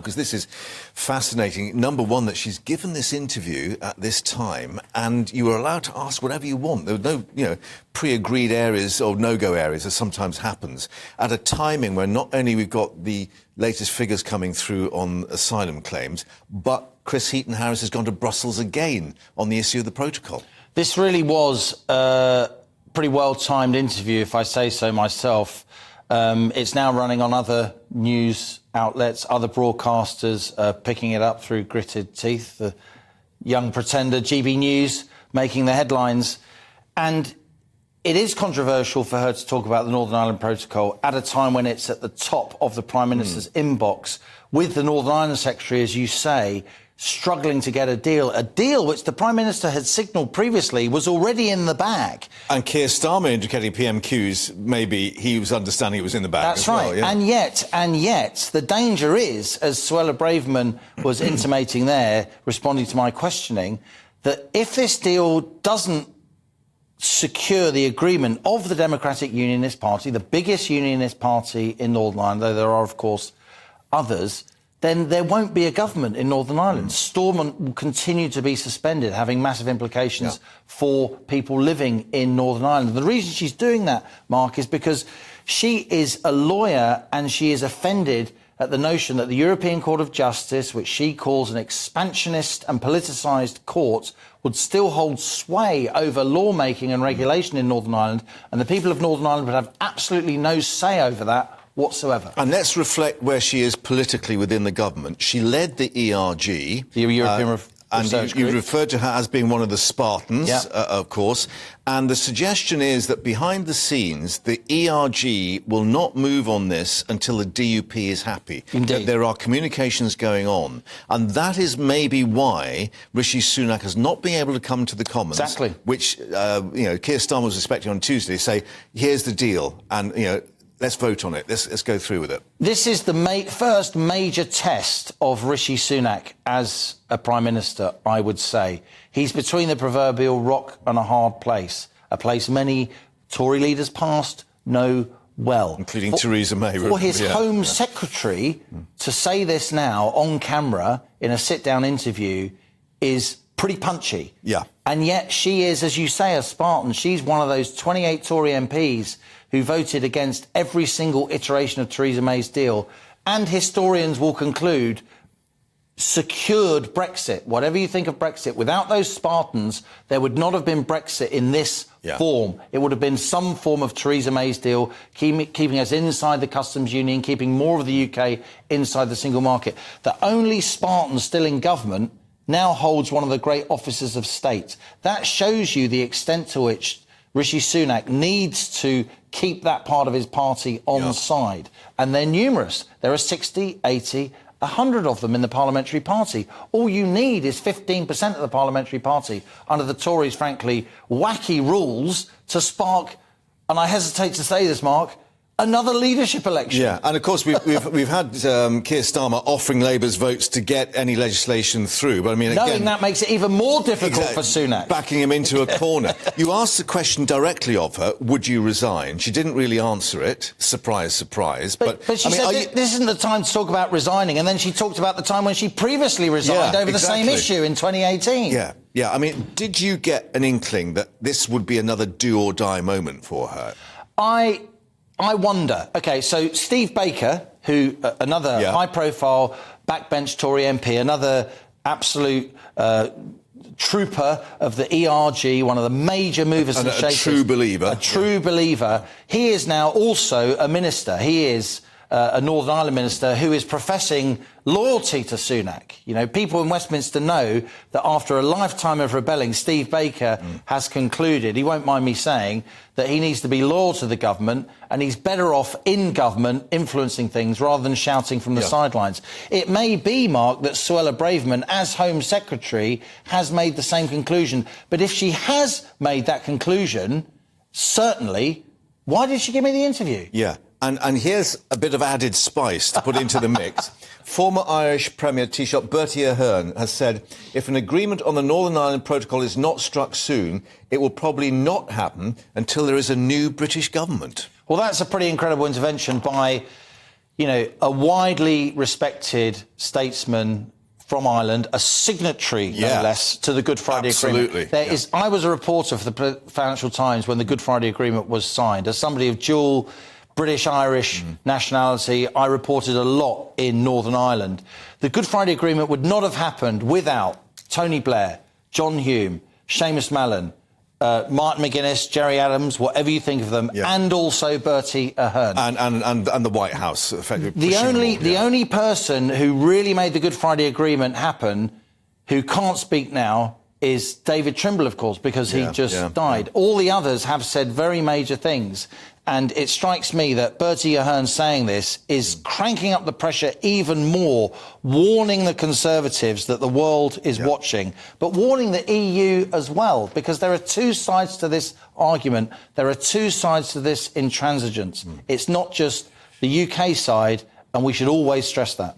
because this is fascinating. Number one, that she's given this interview at this time, and you were allowed to ask whatever you want. There were no, pre-agreed areas or no-go areas, as sometimes happens, at a timing where not only we've got the latest figures coming through on asylum claims, but Chris Heaton-Harris has gone to Brussels again on the issue of the protocol. This really was a pretty well-timed interview, if I say so myself. It's now running on other news outlets, other broadcasters picking it up through gritted teeth. The young pretender, GBNews, making the headlines. And it is controversial for her to talk about the Northern Ireland Protocol at a time when it's at the top of the Prime Minister's inbox, with the Northern Ireland Secretary, as you say, struggling to get a deal which the Prime Minister had signalled previously was already in the bag. And Keir Starmer indicating PMQs, maybe he was understanding it was in the bag. That's as right. Well, yeah. And yet, the danger is, as Suella Braverman was intimating there, responding to my questioning, that if this deal doesn't secure the agreement of the Democratic Unionist Party, the biggest unionist party in Northern Ireland, though there are, of course, others, then there won't be a government in Northern Ireland. Stormont will continue to be suspended, having massive implications for people living in Northern Ireland. The reason she's doing that, Mark, is because she is a lawyer and she is offended at the notion that the European Court of Justice, which she calls an expansionist and politicised court, would still hold sway over lawmaking and regulation in Northern Ireland, and the people of Northern Ireland would have absolutely no say over that whatsoever. And let's reflect where she is politically within the government. She led the ERG. The European and you referred to her as being one of the Spartans, of course. And the suggestion is that behind the scenes, the ERG will not move on this until the DUP is happy. Indeed. That there are communications going on. And that is maybe why Rishi Sunak has not been able to come to the Commons. Exactly. Which, Keir Starmer was expecting on Tuesday, say, here's the deal. And, let's vote on it. Let's go through with it. This is the first major test of Rishi Sunak as a Prime Minister, I would say. He's between the proverbial rock and a hard place, a place many Tory leaders past know well. Including Theresa May. For his Home Secretary to say this now on camera in a sit-down interview is pretty punchy. Yeah. And yet she is, as you say, a Spartan. She's one of those 28 Tory MPs who voted against every single iteration of Theresa May's deal, and historians will conclude secured Brexit. Whatever you think of Brexit, without those Spartans, there would not have been Brexit in this form. It would have been some form of Theresa May's deal, keeping us inside the customs union, keeping more of the UK inside the single market. The only Spartan still in government now holds one of the great offices of state. That shows you the extent to which Rishi Sunak needs to keep that part of his party on side. And they're numerous. There are 60, 80, 100 of them in the parliamentary party. All you need is 15% of the parliamentary party under the Tories', frankly, wacky rules to spark, and I hesitate to say this, Mark, another leadership election. Yeah, and of course we've had Keir Starmer offering Labour's votes to get any legislation through. But I mean, knowing again, that makes it even more difficult for Sunak. Backing him into a corner. You asked the question directly of her: would you resign? She didn't really answer it. Surprise, surprise. But she said this isn't the time to talk about resigning, and then she talked about the time when she previously resigned over the same issue in 2018. Yeah. I mean, did you get an inkling that this would be another do or die moment for her? I wonder. OK, so Steve Baker, who another high-profile backbench Tory MP, another absolute trooper of the ERG, one of the major movers and shakers. A true believer. A true believer. He is now also a minister. He is a Northern Ireland minister who is professing loyalty to Sunak. People in Westminster know that after a lifetime of rebelling, Steve Baker has concluded, he won't mind me saying, that he needs to be loyal to the government and he's better off in government influencing things rather than shouting from the sidelines. It may be, Mark, that Suella Braverman, as Home Secretary, has made the same conclusion. But if she has made that conclusion, certainly, why did she give me the interview? Yeah. And here's a bit of added spice to put into the mix. Former Irish Premier Taoiseach Bertie Ahern has said if an agreement on the Northern Ireland Protocol is not struck soon, it will probably not happen until there is a new British government. Well, that's a pretty incredible intervention by a widely respected statesman from Ireland, a signatory, no less, to the Good Friday Agreement. I was a reporter for the Financial Times when the Good Friday Agreement was signed. As somebody of dual British-Irish nationality, I reported a lot in Northern Ireland. The Good Friday Agreement would not have happened without Tony Blair, John Hume, Seamus Mallon, Martin McGuinness, Gerry Adams, whatever you think of them, and also Bertie Ahern. And the White House, effectively. The only person who really made the Good Friday Agreement happen, who can't speak now, is David Trimble, of course, because he just died. All the others have said very major things. And it strikes me that Bertie Ahern saying this is cranking up the pressure even more, warning the Conservatives that the world is watching, but warning the EU as well, because there are two sides to this argument. There are two sides to this intransigence. It's not just the UK side, and we should always stress that.